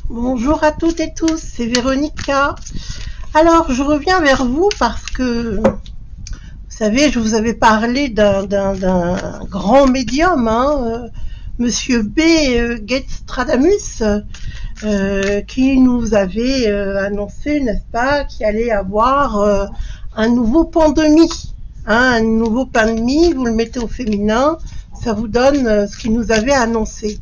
Bonjour à toutes et tous, c'est Véronica. Alors, je reviens vers vous parce que, vous savez, je vous avais parlé d'un grand médium, Monsieur B. Geerstradamus, qui nous avait annoncé, n'est-ce pas, qu'il allait avoir un nouveau pandémie. Un nouveau pandémie, vous le mettez au féminin, ça vous donne ce qu'il nous avait annoncé.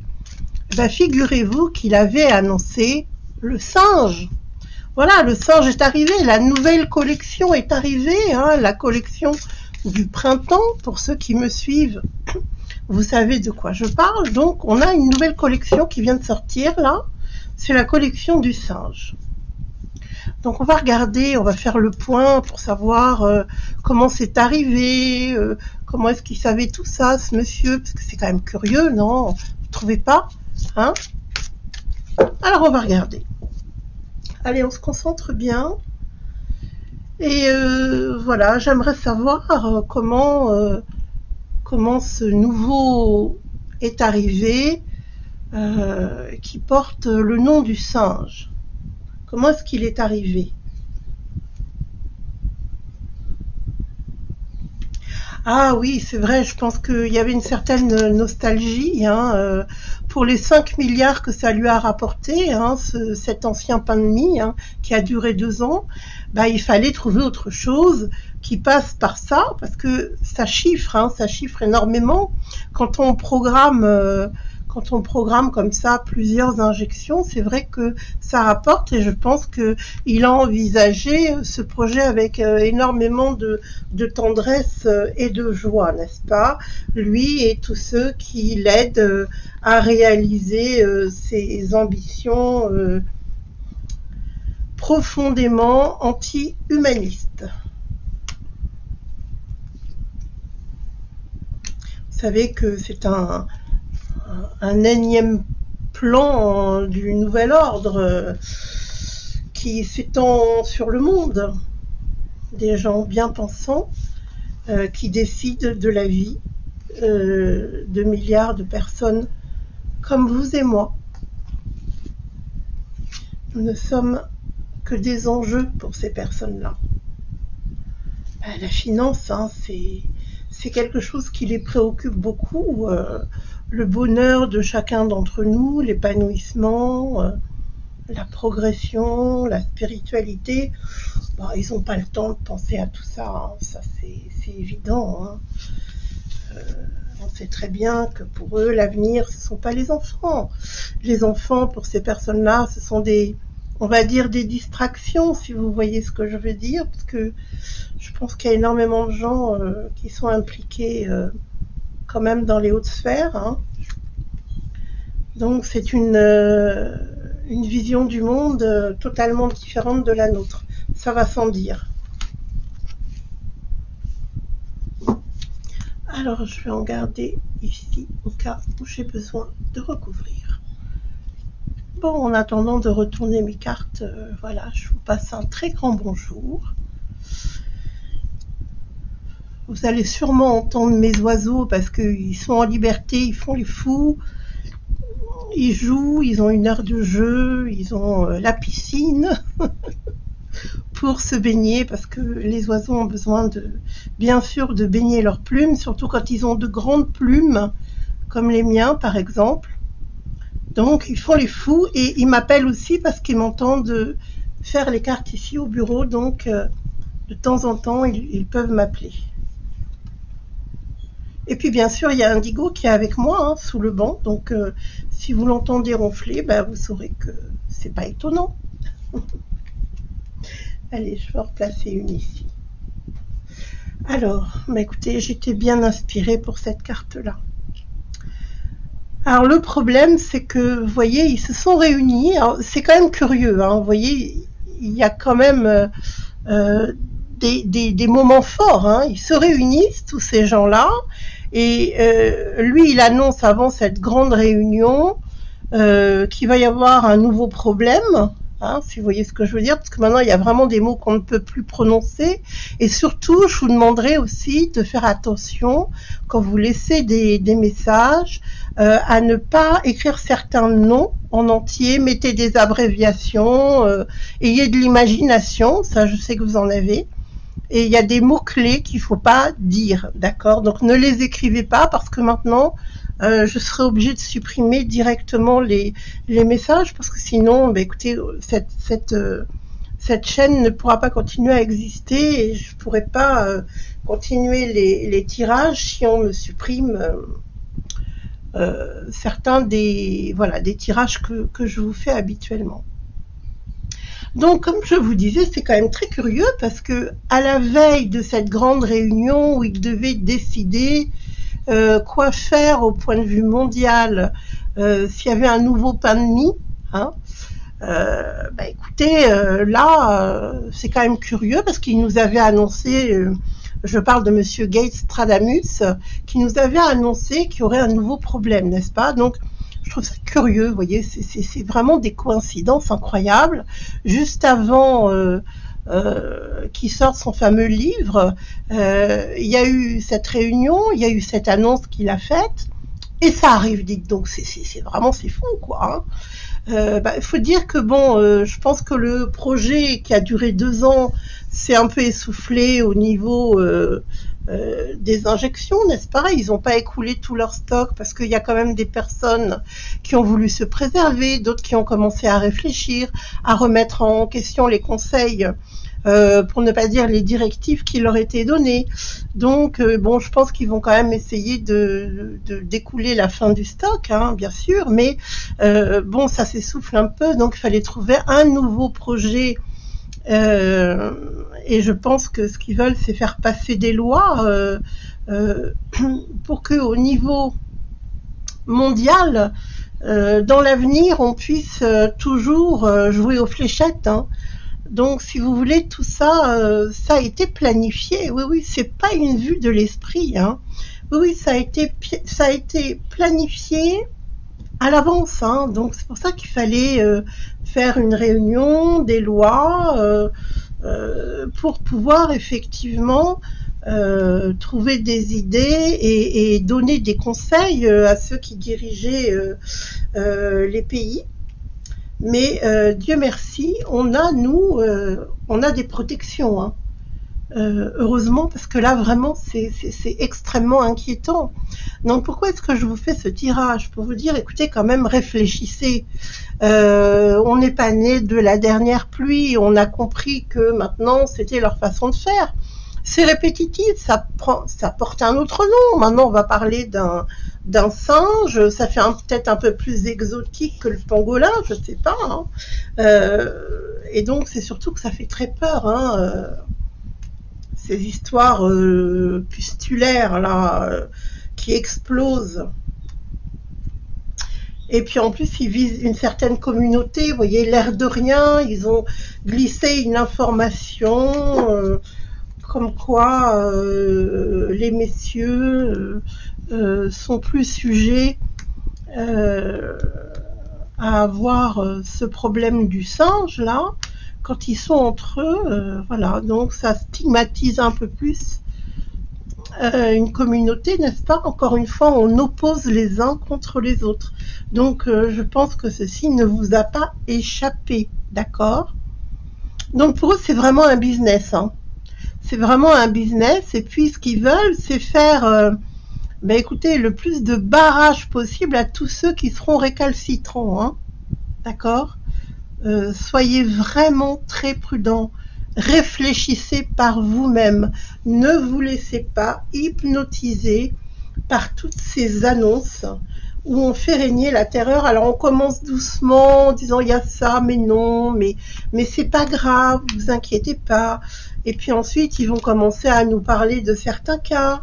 Ben, figurez-vous qu'il avait annoncé le singe. Voilà, le singe est arrivé, la nouvelle collection est arrivée, la collection du printemps, pour ceux qui me suivent, vous savez de quoi je parle. Donc, on a une nouvelle collection qui vient de sortir, là, c'est la collection du singe. Donc, on va regarder, on va faire le point pour savoir comment c'est arrivé, comment est-ce qu'il savait tout ça, ce monsieur, parce que c'est quand même curieux, non? Vous trouvez pas? Alors on va regarder. Allez, on se concentre bien. Et voilà, j'aimerais savoir comment ce nouveau est arrivé, qui porte le nom du singe. Comment est-ce qu'il est arrivé? Ah oui, c'est vrai, je pense qu'il y avait une certaine nostalgie pour les 5 milliards que ça lui a rapporté, cet ancien pain de mie qui a duré 2 ans. Bah, il fallait trouver autre chose qui passe par ça, parce que ça chiffre énormément. Quand on programme comme ça plusieurs injections, c'est vrai que ça rapporte, et je pense qu'il a envisagé ce projet avec énormément de tendresse et de joie, n'est-ce pas? Lui et tous ceux qui l'aident à réaliser ses ambitions profondément anti-humanistes. Vous savez que c'est un énième plan du nouvel ordre qui s'étend sur le monde. Des gens bien pensants qui décident de la vie de milliards de personnes comme vous et moi. Nous ne sommes que des enjeux pour ces personnes-là. La finance, c'est quelque chose qui les préoccupe beaucoup. Le bonheur de chacun d'entre nous, l'épanouissement, la progression, la spiritualité, ils n'ont pas le temps de penser à tout ça, ça c'est évident. On sait très bien que pour eux, l'avenir, ce ne sont pas les enfants. Les enfants, pour ces personnes-là, ce sont on va dire des distractions, si vous voyez ce que je veux dire, parce que je pense qu'il y a énormément de gens qui sont impliqués quand même dans les hautes sphères. Donc c'est une vision du monde totalement différente de la nôtre. Ça va sans dire. Alors je vais en garder ici au cas où j'ai besoin de recouvrir. Bon, en attendant de retourner mes cartes, voilà, je vous passe un très grand bonjour. Vous allez sûrement entendre mes oiseaux parce qu'ils sont en liberté, ils font les fous, ils jouent, ils ont une heure de jeu, ils ont la piscine pour se baigner, parce que les oiseaux ont besoin bien sûr de baigner leurs plumes, surtout quand ils ont de grandes plumes, comme les miens par exemple. Donc ils font les fous et ils m'appellent aussi parce qu'ils m'entendent faire les cartes ici au bureau, donc de temps en temps ils peuvent m'appeler. Et puis bien sûr il y a Indigo qui est avec moi sous le banc, donc si vous l'entendez ronfler, vous saurez que c'est pas étonnant. Allez, je vais en replacer une ici. Alors, écoutez, j'étais bien inspirée pour cette carte-là. Alors le problème, c'est que, vous voyez, ils se sont réunis. C'est quand même curieux, vous voyez, il y a quand même des moments forts. Ils se réunissent, tous ces gens-là, et lui, il annonce avant cette grande réunion qu'il va y avoir un nouveau problème. Si vous voyez ce que je veux dire, parce que maintenant il y a vraiment des mots qu'on ne peut plus prononcer, et surtout je vous demanderai aussi de faire attention quand vous laissez des messages à ne pas écrire certains noms en entier, mettez des abréviations, ayez de l'imagination, ça je sais que vous en avez. Et il y a des mots-clés qu'il ne faut pas dire, d'accord? Donc ne les écrivez pas parce que maintenant, je serai obligée de supprimer directement les messages parce que sinon, bah, écoutez, cette chaîne ne pourra pas continuer à exister et je ne pourrai pas continuer les tirages si on me supprime certains des tirages que je vous fais habituellement. Donc, comme je vous disais, c'est quand même très curieux parce que à la veille de cette grande réunion où ils devaient décider quoi faire au point de vue mondial, s'il y avait un nouveau pain de mie, hein, bah écoutez, là, c'est quand même curieux parce qu'ils nous avaient annoncé, je parle de Monsieur Gates Stradamus, qui nous avait annoncé qu'il y aurait un nouveau problème, n'est-ce pas? Donc, je trouve ça curieux, vous voyez, c'est vraiment des coïncidences incroyables. Juste avant qu'il sorte son fameux livre, il y a eu cette réunion, il y a eu cette annonce qu'il a faite, et ça arrive, dites donc, c'est vraiment, c'est fou, quoi. Hein. Bah, faut dire que bon, je pense que le projet qui a duré 2 ans s'est un peu essoufflé au niveau des injections, n'est-ce pas? Ils n'ont pas écoulé tout leur stock parce qu'il y a quand même des personnes qui ont voulu se préserver, d'autres qui ont commencé à réfléchir, à remettre en question les conseils, pour ne pas dire les directives qui leur étaient données. Donc, bon, je pense qu'ils vont quand même essayer d'écouler la fin du stock, hein, bien sûr, mais bon, ça s'essouffle un peu, donc il fallait trouver un nouveau projet. Et je pense que ce qu'ils veulent, c'est faire passer des lois pour que, au niveau mondial, dans l'avenir, on puisse toujours jouer aux fléchettes. Hein. Donc, si vous voulez, tout ça, ça a été planifié. Oui, oui, c'est pas une vue de l'esprit. Hein. Oui, oui, ça a été planifié à l'avance. Hein. Donc, c'est pour ça qu'il fallait faire une réunion des lois pour pouvoir effectivement trouver des idées et donner des conseils à ceux qui dirigeaient les pays. Mais Dieu merci, on a des protections. Hein. Heureusement, parce que là vraiment c'est extrêmement inquiétant. Donc pourquoi est-ce que je vous fais ce tirage? Pour vous dire, écoutez, quand même réfléchissez. On n'est pas né de la dernière pluie, on a compris que maintenant c'était leur façon de faire. C'est répétitif, ça porte un autre nom. Maintenant on va parler d'un singe, ça fait peut-être un peu plus exotique que le pangolin, je sais pas. Hein. Et donc c'est surtout que ça fait très peur. Hein. Ces histoires pustulaires là qui explosent. Et puis en plus ils visent une certaine communauté, vous voyez, l'air de rien, ils ont glissé une information comme quoi les messieurs sont plus sujets à avoir ce problème du singe là quand ils sont entre eux, voilà, donc ça stigmatise un peu plus une communauté, n'est-ce pas? Encore une fois, on oppose les uns contre les autres. Donc, je pense que ceci ne vous a pas échappé, d'accord? Donc, pour eux, c'est vraiment un business. Hein. C'est vraiment un business. Et puis, ce qu'ils veulent, c'est faire, ben, écoutez, le plus de barrage possible à tous ceux qui seront récalcitrants. Hein. D'accord? Soyez vraiment très prudents, réfléchissez par vous-même, ne vous laissez pas hypnotiser par toutes ces annonces où on fait régner la terreur. Alors on commence doucement en disant il y a ça, mais non, mais c'est pas grave, vous inquiétez pas. Et puis ensuite ils vont commencer à nous parler de certains cas.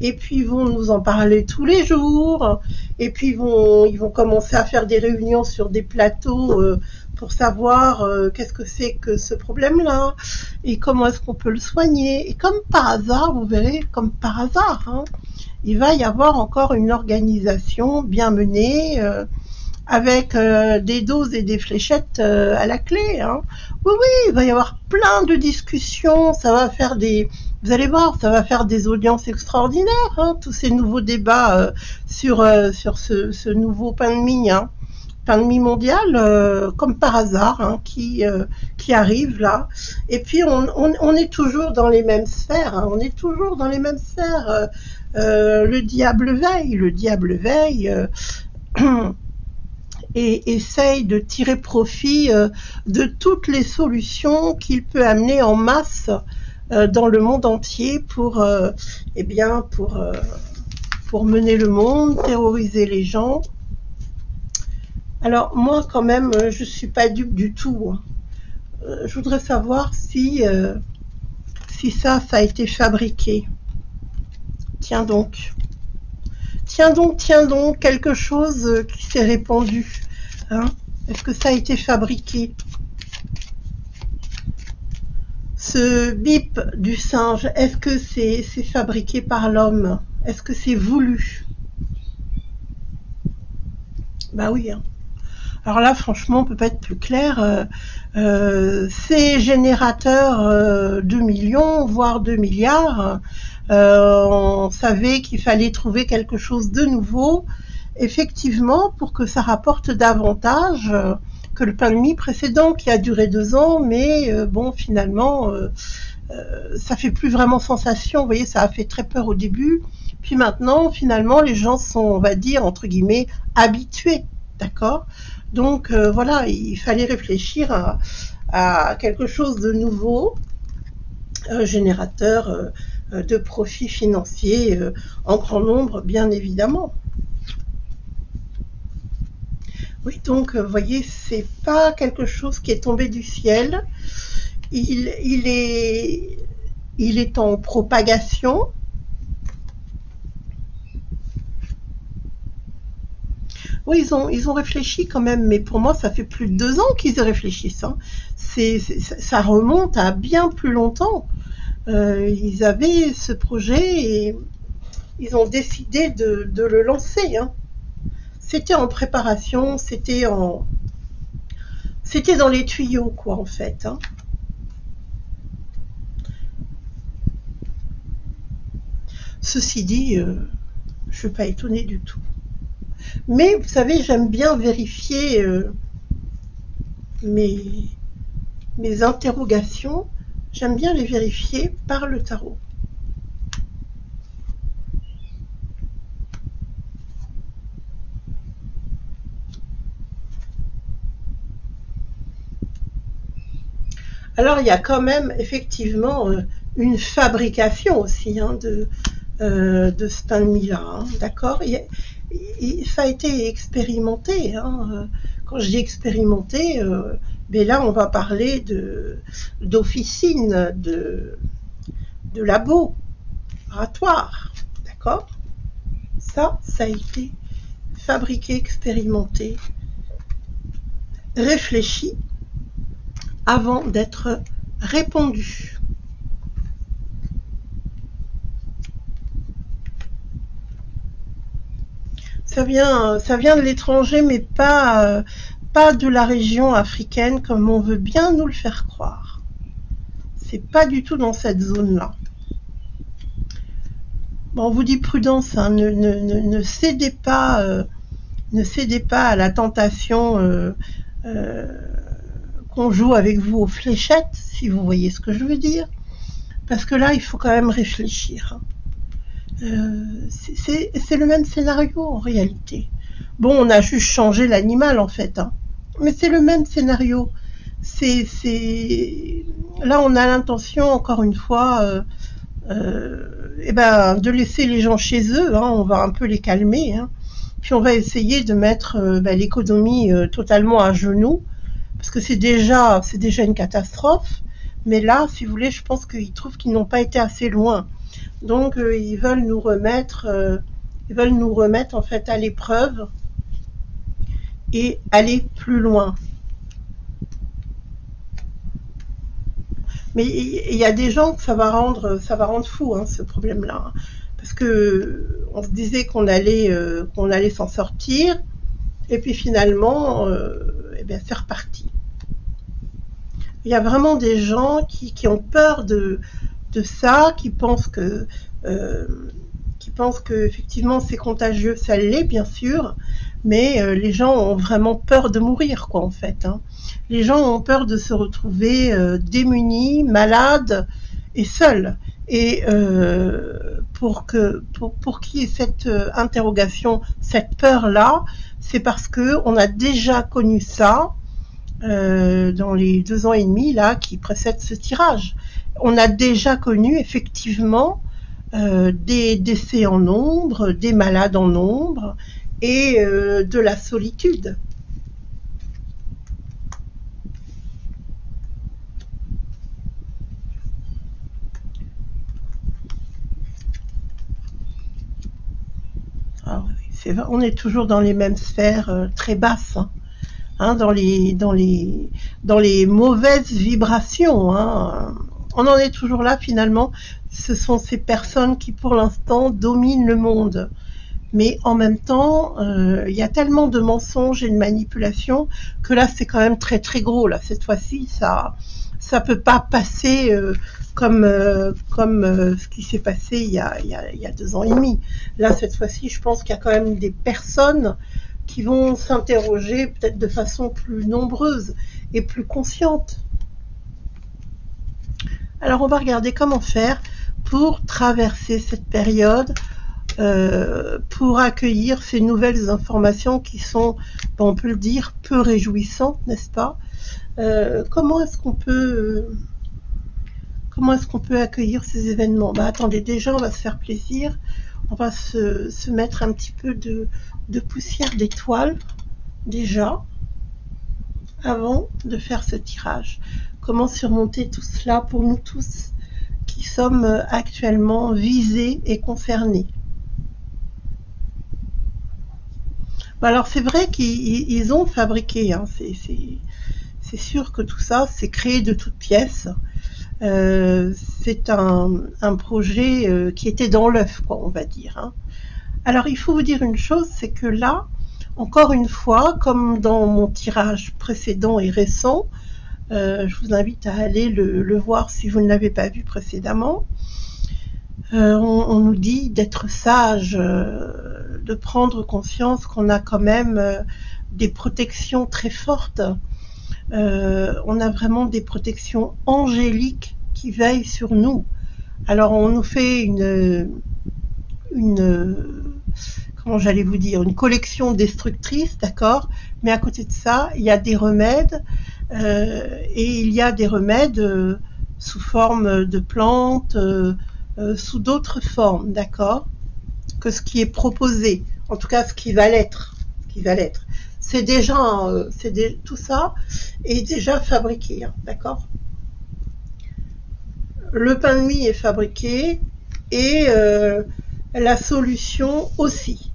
Et puis ils vont nous en parler tous les jours. Et puis ils vont commencer à faire des réunions sur des plateaux pour savoir qu'est-ce que c'est que ce problème-là et comment est-ce qu'on peut le soigner. Et comme par hasard, vous verrez, comme par hasard, hein, il va y avoir encore une organisation bien menée avec des doses et des fléchettes à la clé. Hein. Oui, oui, il va y avoir plein de discussions, ça va faire vous allez voir, ça va faire des audiences extraordinaires, hein, tous ces nouveaux débats sur ce nouveau pain de mie. Hein. pandémie mondiale, comme par hasard, hein, qui arrive là. Et puis on est toujours dans les mêmes sphères, hein, on est toujours dans les mêmes sphères. Le diable veille et essaye de tirer profit de toutes les solutions qu'il peut amener en masse dans le monde entier pour mener le monde, terroriser les gens. Alors moi quand même, je suis pas dupe du tout. Je voudrais savoir si ça a été fabriqué. Tiens donc, quelque chose qui s'est répandu. Hein? Est-ce que ça a été fabriqué? Ce bip du singe, est-ce que c'est fabriqué par l'homme? Est-ce que c'est voulu? Bah oui. Hein. Alors là, franchement, on peut pas être plus clair. Ces générateurs de millions, voire de milliards, on savait qu'il fallait trouver quelque chose de nouveau, effectivement, pour que ça rapporte davantage que le pandémie précédent qui a duré 2 ans, mais bon, finalement, ça fait plus vraiment sensation. Vous voyez, ça a fait très peur au début. Puis maintenant, finalement, les gens sont, on va dire, entre guillemets, habitués. D'accord? Donc, voilà, il fallait réfléchir à quelque chose de nouveau, générateur de profits financiers en grand nombre, bien évidemment. Oui, donc, vous voyez, c'est pas quelque chose qui est tombé du ciel. Il est en propagation. Oui, ils ont réfléchi quand même, mais pour moi, ça fait plus de 2 ans qu'ils y réfléchissent. Hein. Ça remonte à bien plus longtemps. Ils avaient ce projet et ils ont décidé de le lancer. Hein. C'était en préparation, c'était dans les tuyaux, quoi, en fait. Hein. Ceci dit, je ne suis pas étonnée du tout. Mais vous savez, j'aime bien vérifier mes interrogations. J'aime bien les vérifier par le tarot. Alors, il y a quand même effectivement une fabrication aussi hein, de ce pandémie-là, hein, d'accord? Ça a été expérimenté. Hein. Quand je dis expérimenté, mais là, on va parler d'officine, de laboratoire, d'accord? Ça a été fabriqué, expérimenté, réfléchi avant d'être répandu. Ça vient de l'étranger, mais pas de la région africaine comme on veut bien nous le faire croire. C'est pas du tout dans cette zone-là. Bon, on vous dit prudence, hein, ne cédez pas à la tentation qu'on joue avec vous aux fléchettes, si vous voyez ce que je veux dire. Parce que là, il faut quand même réfléchir. C'est le même scénario en réalité. Bon, on a juste changé l'animal en fait, hein. Mais c'est le même scénario. Là, on a l'intention, encore une fois, de laisser les gens chez eux. Hein, on va un peu les calmer. Hein, puis on va essayer de mettre l'économie totalement à genoux, parce que c'est déjà une catastrophe. Mais là, si vous voulez, je pense qu'ils trouvent qu'ils n'ont pas été assez loin. Donc ils veulent nous remettre en fait à l'épreuve et aller plus loin. Mais il y a des gens que ça va rendre fou hein, ce problème-là, parce que on se disait qu'on allait s'en sortir, et puis finalement, c'est reparti. Il y a vraiment des gens qui ont peur de ça, qui pensent que effectivement c'est contagieux, ça l'est bien sûr, mais les gens ont vraiment peur de mourir, quoi, en fait. Hein. Les gens ont peur de se retrouver démunis, malades et seuls. Et pour qu'il y ait cette interrogation, cette peur-là, c'est parce que on a déjà connu ça dans les 2 ans et demi là qui précèdent ce tirage. On a déjà connu effectivement des décès en nombre, des malades en nombre et de la solitude. Ah oui, c'est vrai, on est toujours dans les mêmes sphères très basses, hein, dans les mauvaises vibrations. Hein. On en est toujours là finalement. Ce sont ces personnes qui pour l'instant dominent le monde. Mais en même temps, il y a tellement de mensonges et de manipulations que là, c'est quand même très très gros. Là, cette fois-ci, ça peut pas passer comme ce qui s'est passé il y a 2 ans et demi. Là, cette fois-ci, je pense qu'il y a quand même des personnes qui vont s'interroger peut-être de façon plus nombreuse et plus consciente. Alors, on va regarder comment faire pour traverser cette période, pour accueillir ces nouvelles informations qui sont, on peut le dire, peu réjouissantes, n'est-ce pas? Comment est-ce qu'on peut accueillir ces événements? Attendez, déjà on va se faire plaisir, on va se mettre un petit peu de poussière d'étoiles déjà avant de faire ce tirage. Comment surmonter tout cela pour nous tous qui sommes actuellement visés et concernés? Alors c'est vrai qu'ils ont fabriqué, hein, c'est sûr que tout ça c'est créé de toutes pièces. C'est un projet qui était dans l'œuf, quoi, on va dire. Hein. Alors il faut vous dire une chose, c'est que là, encore une fois, comme dans mon tirage précédent et récent, je vous invite à aller le voir si vous ne l'avez pas vu précédemment. On nous dit d'être sage, de prendre conscience qu'on a quand même des protections très fortes. On a vraiment des protections angéliques qui veillent sur nous. Alors on nous fait comment j'allais vous dire, une collection destructrice, d'accord, mais à côté de ça, il y a des remèdes, et il y a des remèdes sous forme de plantes, sous d'autres formes, d'accord, que ce qui est proposé, en tout cas ce qui va l'être, c'est déjà, tout ça est déjà fabriqué, hein, d'accord. Le pain de mie est fabriqué et la solution aussi.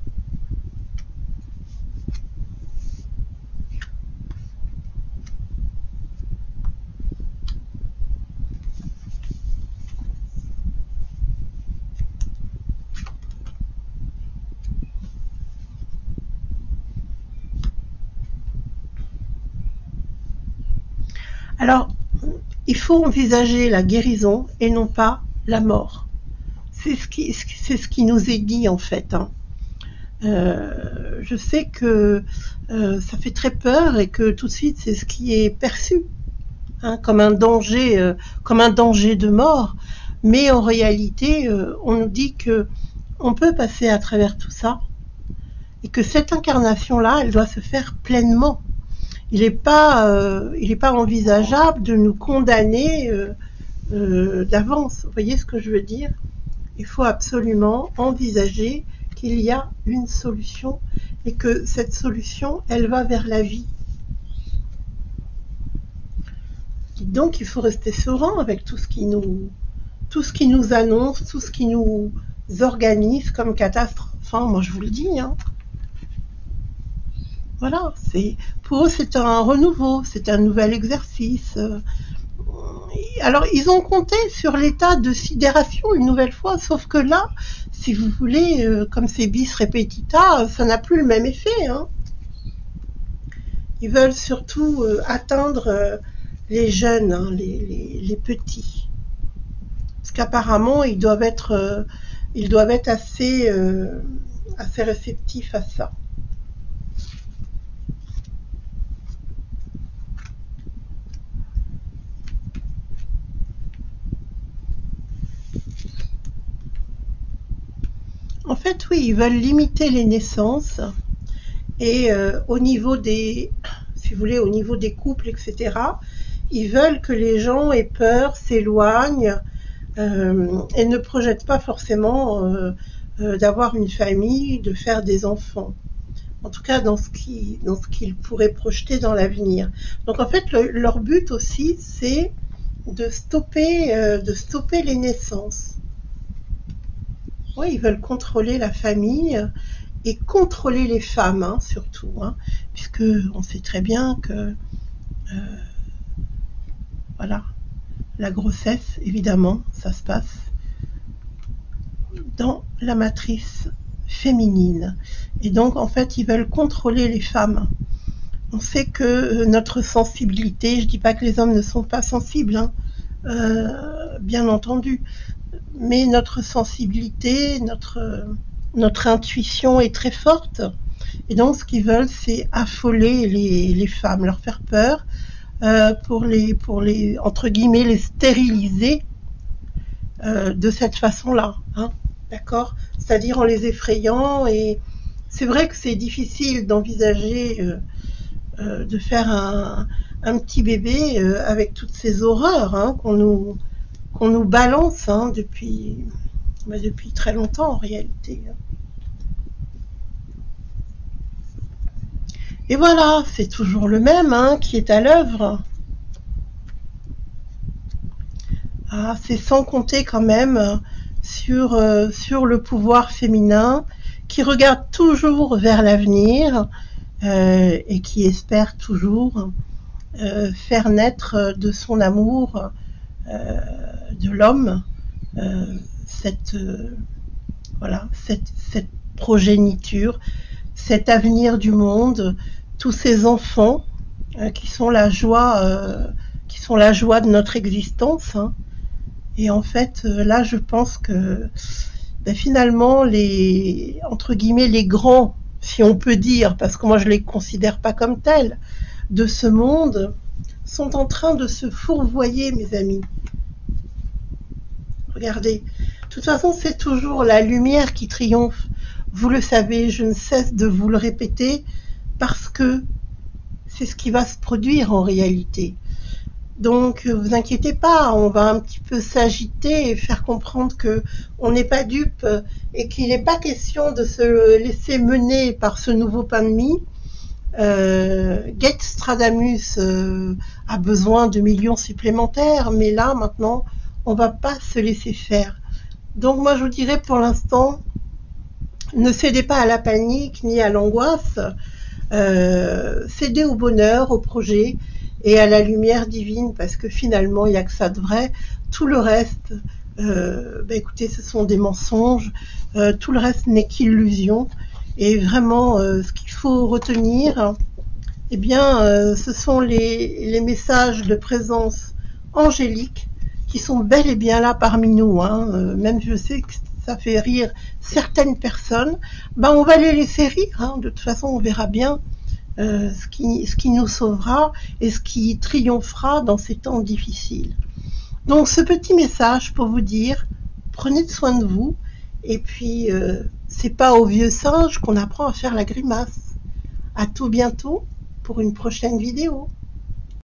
Alors, il faut envisager la guérison et non pas la mort. C'est ce qui nous est dit en fait. Hein. Je sais que ça fait très peur et que tout de suite c'est ce qui est perçu, hein, comme un danger de mort. Mais en réalité, on nous dit que on peut passer à travers tout ça et que cette incarnation-là, elle doit se faire pleinement. Il n'est pas envisageable de nous condamner d'avance. Vous voyez ce que je veux dire? Il faut absolument envisager qu'il y a une solution et que cette solution, elle va vers la vie. Donc il faut rester serein avec tout ce qui nous annonce, tout ce qui nous organise comme catastrophe. Enfin, moi je vous le dis, hein. Voilà, pour eux c'est un renouveau, c'est un nouvel exercice. Alors ils ont compté sur l'état de sidération une nouvelle fois, sauf que là, si vous voulez, comme c'est bis repetita, ça n'a plus le même effet. Hein. Ils veulent surtout atteindre les jeunes, hein, les petits, parce qu'apparemment ils doivent être assez réceptifs à ça. fait, oui, ils veulent limiter les naissances et au niveau des, si vous voulez, au niveau des couples, etc., ils veulent que les gens aient peur, s'éloignent et ne projettent pas forcément d'avoir une famille, de faire des enfants. En tout cas, dans ce qu'ils pourraient projeter dans l'avenir. Donc en fait, leur but aussi, c'est de stopper les naissances. Oui, ils veulent contrôler la famille et contrôler les femmes, hein, surtout, hein, puisque on sait très bien que voilà, la grossesse, évidemment, ça se passe dans la matrice féminine. Et donc, en fait, ils veulent contrôler les femmes. On sait que notre sensibilité, je dis pas que les hommes ne sont pas sensibles, hein, bien entendu, mais notre sensibilité, notre intuition est très forte. Et donc, ce qu'ils veulent, c'est affoler les femmes, leur faire peur, pour les entre guillemets les stériliser de cette façon-là, hein, d'accord, c'est-à-dire en les effrayant. Et c'est vrai que c'est difficile d'envisager de faire un petit bébé avec toutes ces horreurs, hein, qu'on nous balance, hein, depuis très longtemps en réalité. Et voilà, c'est toujours le même, hein, qui est à l'œuvre. Ah, c'est sans compter quand même sur le pouvoir féminin qui regarde toujours vers l'avenir et qui espère toujours faire naître de son amour de l'homme cette progéniture, cet avenir du monde, tous ces enfants qui sont la joie de notre existence, hein. Et en fait, là, je pense que finalement, entre guillemets, les grands, si on peut dire, parce que moi je les considère pas comme tels, de ce monde, sont en train de se fourvoyer, mes amis. Regardez, de toute façon, c'est toujours la lumière qui triomphe. Vous le savez, je ne cesse de vous le répéter, parce que c'est ce qui va se produire en réalité. Donc, vous inquiétez pas, on va un petit peu s'agiter et faire comprendre que on n'est pas dupe et qu'il n'est pas question de se laisser mener par ce nouveau pain de mie. Gates Stradamus a besoin de millions supplémentaires, mais là, maintenant, on va pas se laisser faire. Donc, moi, je vous dirais pour l'instant, ne cédez pas à la panique ni à l'angoisse, cédez au bonheur, au projet, et à la lumière divine, parce que finalement, il n'y a que ça de vrai. Tout le reste, écoutez, ce sont des mensonges, tout le reste n'est qu'illusion. Et vraiment, ce qu'il faut retenir, eh bien, ce sont les messages de présence angélique qui sont bel et bien là parmi nous, hein. Même je sais que ça fait rire certaines personnes, on va les laisser rire, hein. De toute façon, on verra bien ce qui nous sauvera et ce qui triomphera dans ces temps difficiles. Donc ce petit message pour vous dire, prenez soin de vous, et puis c'est pas au vieux singe qu'on apprend à faire la grimace. À tout bientôt pour une prochaine vidéo.